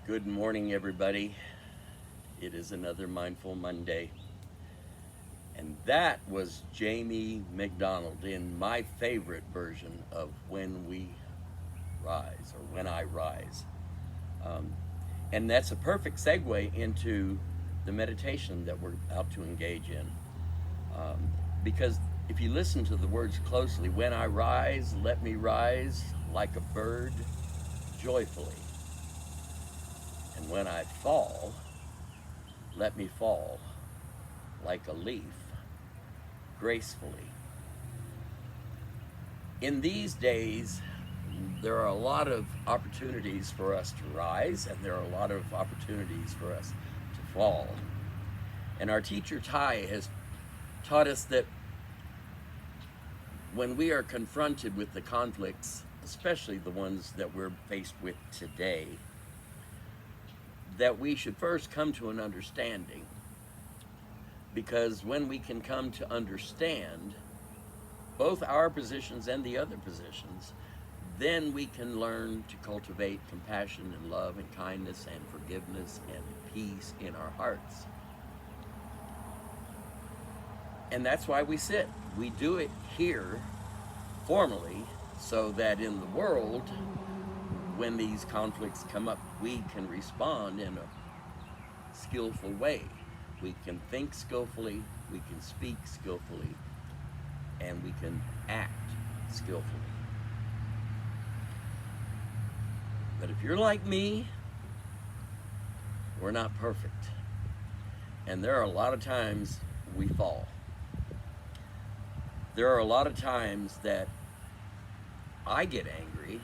Good morning, everybody. It is another Mindful Monday. And that was Jamie MacDonald in my favorite version of When We Rise or When I Rise. Um, and that's a perfect segue into the meditation that we're about to engage in. Because if you listen to the words closely, when I rise, let me rise like a bird joyfully. And when I fall, let me fall like a leaf gracefully. In these days, there are a lot of opportunities for us to rise, and there are a lot of opportunities for us to fall. And our teacher Ty has taught us that when we are confronted with the conflicts, especially the ones that we're faced with today, that we should first come to an understanding. Because when we can come to understand both our positions and the other positions, then we can learn to cultivate compassion and love and kindness and forgiveness and peace in our hearts. And that's why we sit. We do it here formally so that in the world, when these conflicts come up, we can respond in a skillful way. We can think skillfully, we can speak skillfully, and we can act skillfully. But if you're like me, we're not perfect. And there are a lot of times we fall. There are a lot of times that I get angry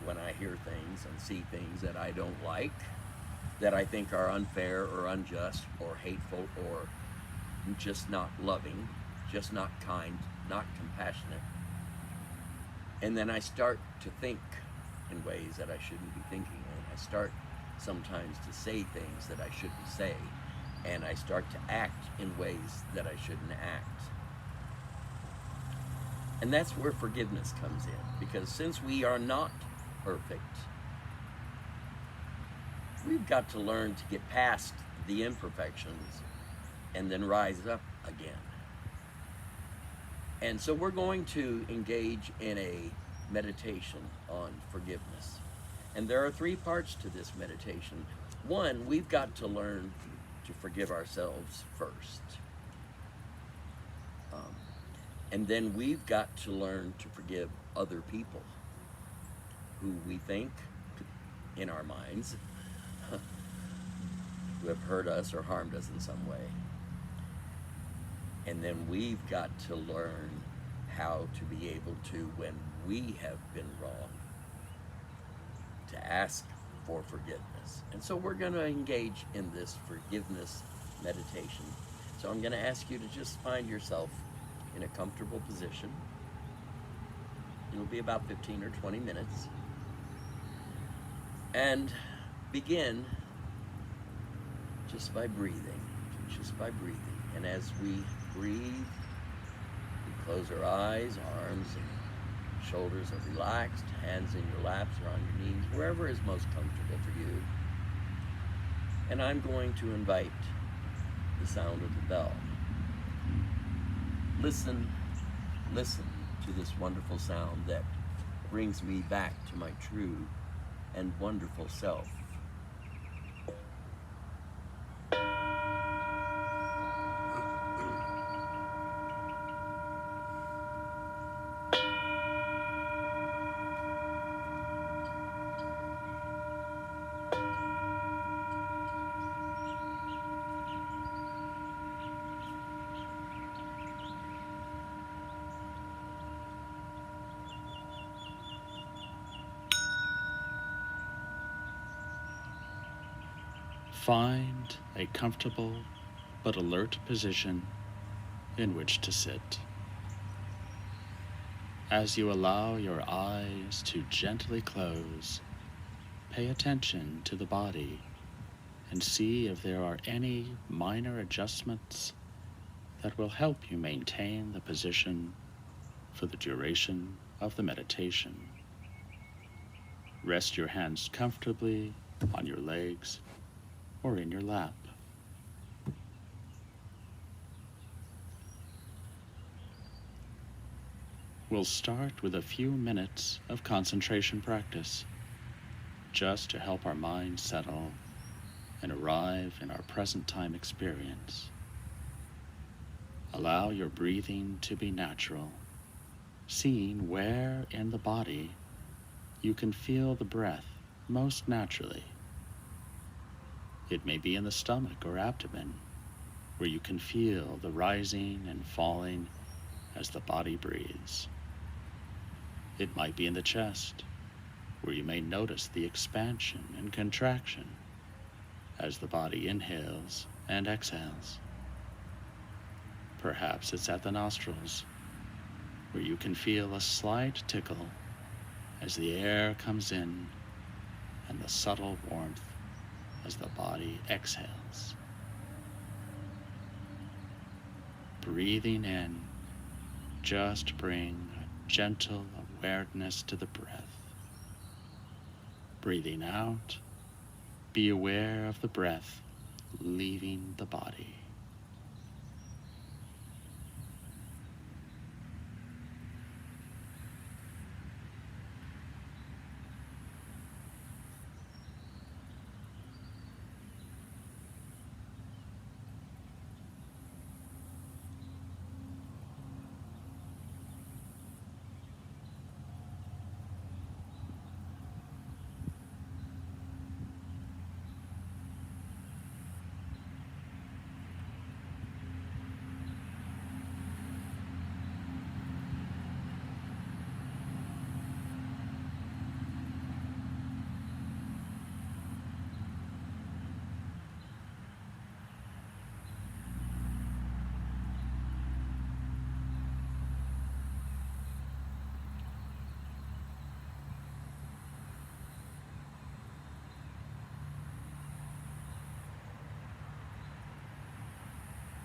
when I hear things and see things that I don't like, that I think are unfair or unjust or hateful or just not loving, just not kind, not compassionate. And then I start to think in ways that I shouldn't be thinking in. I start sometimes to say things that I shouldn't say, and I start to act in ways that I shouldn't act. And that's where forgiveness comes in, because since we are not perfect, we've got to learn to get past the imperfections and then rise up again. And so we're going to engage in a meditation on forgiveness. And there are three parts to this meditation. One, we've got to learn to forgive ourselves first. And then we've got to learn to forgive other people who we think, in our minds, who have hurt us or harmed us in some way. And then we've got to learn how to be able to, when we have been wrong, to ask for forgiveness. And so we're going to engage in this forgiveness meditation. So I'm going to ask you to just find yourself in a comfortable position. It'll be about 15 or 20 minutes. And begin just by breathing, And as we breathe, we close our eyes, arms and shoulders are relaxed, hands in your laps or on your knees, wherever is most comfortable for you. And I'm going to invite the sound of the bell. Listen to this wonderful sound that brings me back to my true and wonderful self. Find a comfortable but alert position in which to sit. As you allow your eyes to gently close, pay attention to the body and see if there are any minor adjustments that will help you maintain the position for the duration of the meditation. Rest your hands comfortably on your legs, or in your lap. We'll start with a few minutes of concentration practice, just to help our mind settle and arrive in our present time experience. Allow your breathing to be natural, seeing where in the body you can feel the breath most naturally. It may be in the stomach or abdomen, where you can feel the rising and falling as the body breathes. It might be in the chest, where you may notice the expansion and contraction as the body inhales and exhales. Perhaps it's at the nostrils, where you can feel a slight tickle as the air comes in and the subtle warmth as the body exhales. Breathing in, just bring a gentle awareness to the breath. Breathing out, be aware of the breath leaving the body.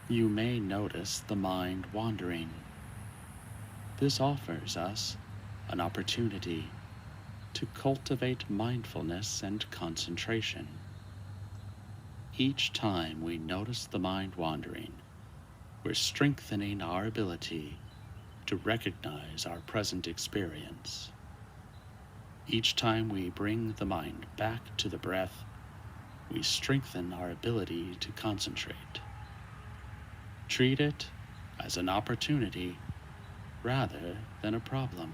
You may notice the mind wandering. This offers us an opportunity to cultivate mindfulness and concentration. Each time we notice the mind wandering, we're strengthening our ability to recognize our present experience. Each time we bring the mind back to the breath, we strengthen our ability to concentrate. Treat it as an opportunity rather than a problem.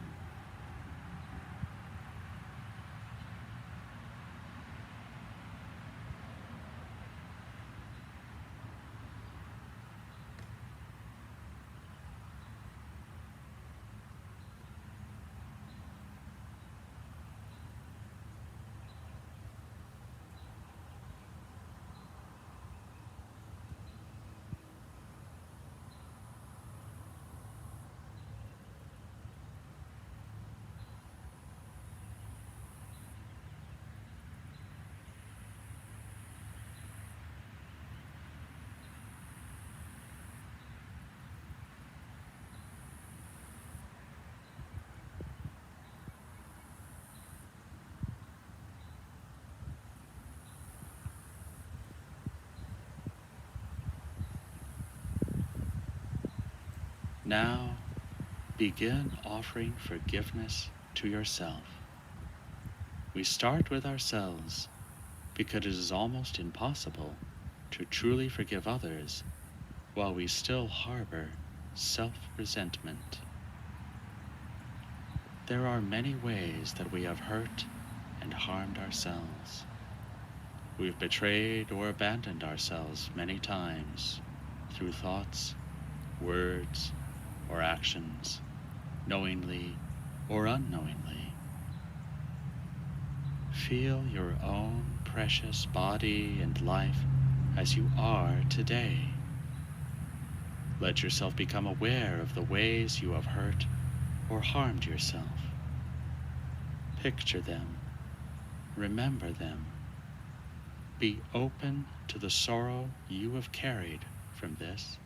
Now, begin offering forgiveness to yourself. We start with ourselves because it is almost impossible to truly forgive others while we still harbor self-resentment. There are many ways that we have hurt and harmed ourselves. We've betrayed or abandoned ourselves many times through thoughts, words, or actions, knowingly or unknowingly. Feel your own precious body and life as you are today. Let yourself become aware of the ways you have hurt or harmed yourself. Picture them, remember them. Be open to the sorrow you have carried from this,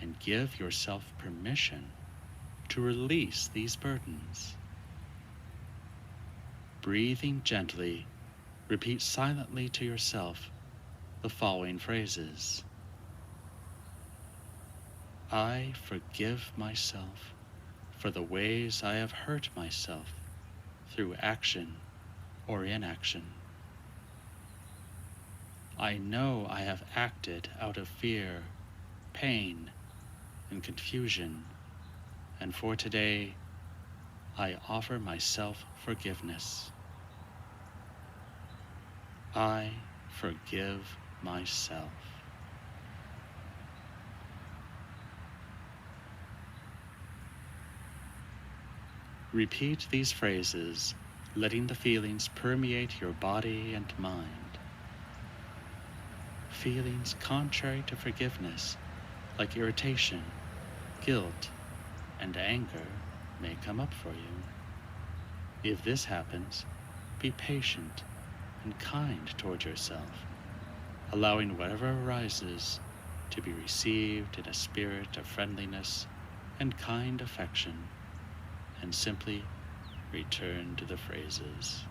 and give yourself permission to release these burdens. Breathing gently, repeat silently to yourself the following phrases. I forgive myself for the ways I have hurt myself through action or inaction. I know I have acted out of fear, pain, and confusion, and for today, I offer myself forgiveness. I forgive myself. Repeat these phrases, letting the feelings permeate your body and mind. Feelings contrary to forgiveness, like irritation, guilt, and anger, may come up for you. If this happens, be patient and kind toward yourself, allowing whatever arises to be received in a spirit of friendliness and kind affection, and simply return to the phrases.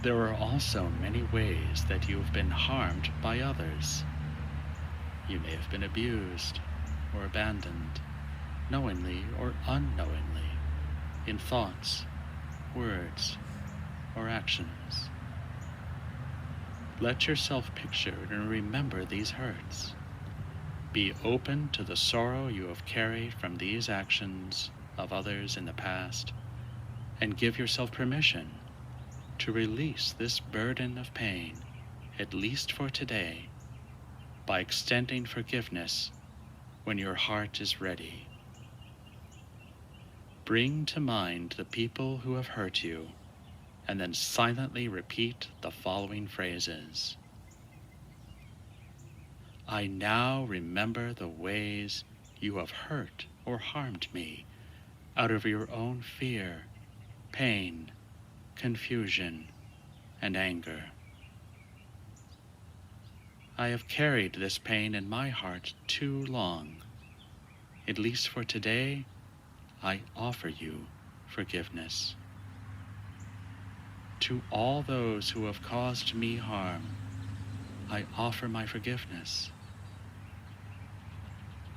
There are also many ways that you have been harmed by others. You may have been abused or abandoned, knowingly or unknowingly, in thoughts, words, or actions. Let yourself picture and remember these hurts. Be open to the sorrow you have carried from these actions of others in the past, and give yourself permission to release this burden of pain, at least for today, by extending forgiveness when your heart is ready. Bring to mind the people who have hurt you and then silently repeat the following phrases. I now remember the ways you have hurt or harmed me out of your own fear, pain, confusion, and anger. I have carried this pain in my heart too long. At least for today, I offer you forgiveness. To all those who have caused me harm, I offer my forgiveness.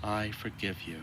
I forgive you.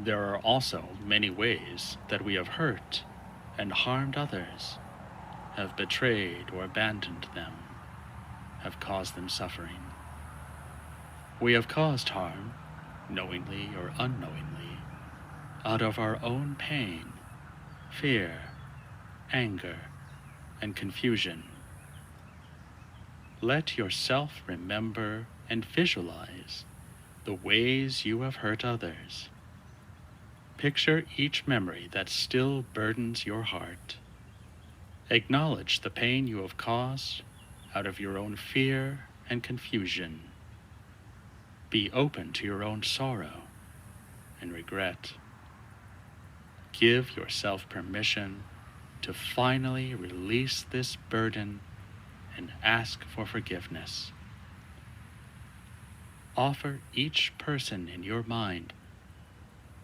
There are also many ways that we have hurt and harmed others, have betrayed or abandoned them, have caused them suffering. We have caused harm, knowingly or unknowingly, out of our own pain, fear, anger, and confusion. Let yourself remember and visualize the ways you have hurt others. Picture each memory that still burdens your heart. Acknowledge the pain you have caused out of your own fear and confusion. Be open to your own sorrow and regret. Give yourself permission to finally release this burden and ask for forgiveness. Offer each person in your mind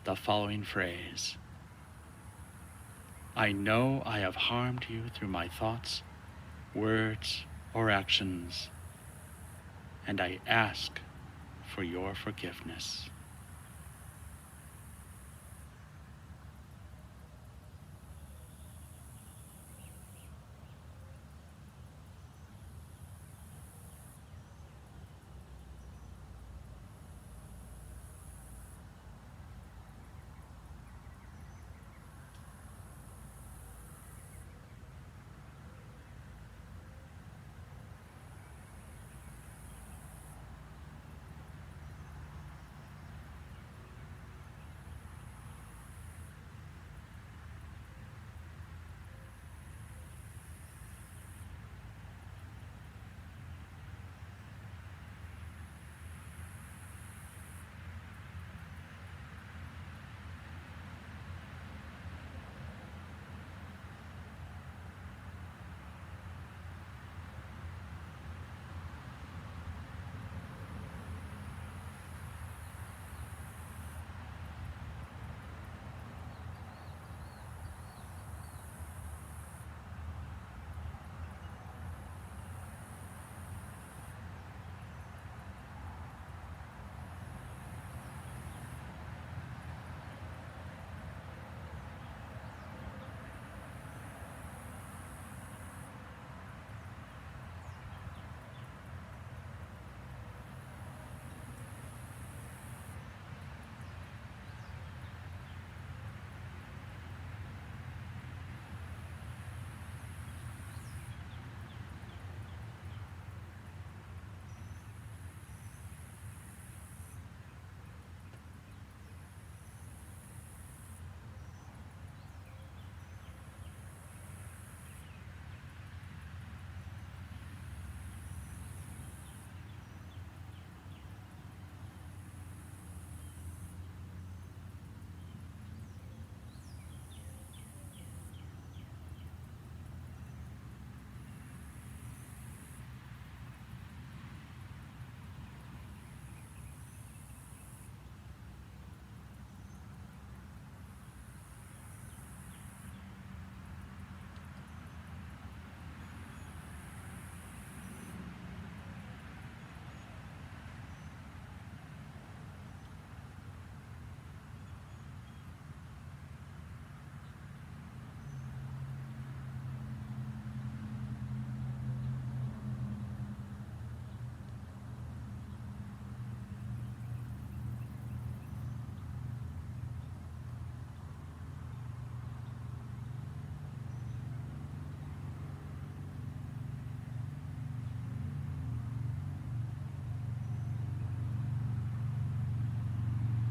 the following phrase. I know I have harmed you through my thoughts, words, or actions, and I ask for your forgiveness.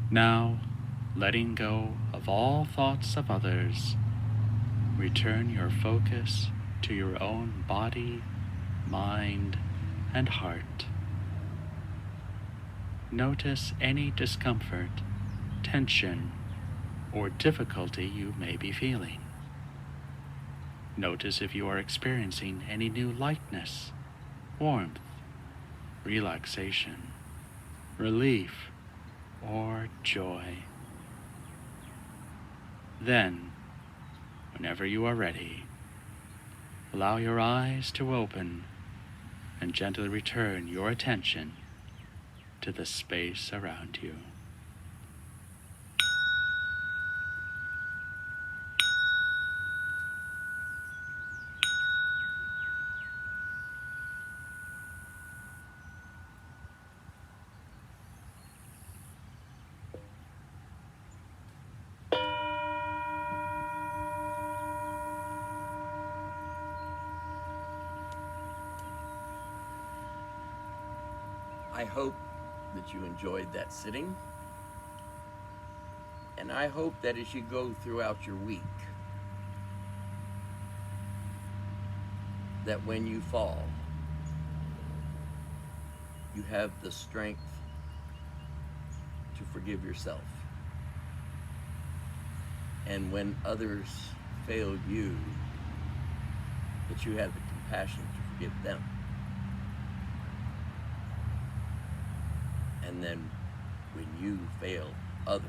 Now, letting go of all thoughts of others, return your focus to your own body, mind, and heart. Notice any discomfort, tension, or difficulty you may be feeling. Notice if you are experiencing any new lightness, warmth, relaxation, relief, or joy. Then, whenever you are ready, allow your eyes to open and gently return your attention to the space around you. I hope that you enjoyed that sitting. And I hope that as you go throughout your week, that when you fall, you have the strength to forgive yourself. And when others fail you, that you have the compassion to forgive them. And then when you fail others,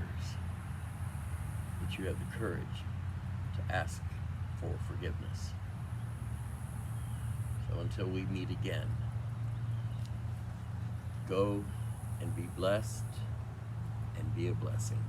that you have the courage to ask for forgiveness. So until we meet again, go and be blessed and be a blessing.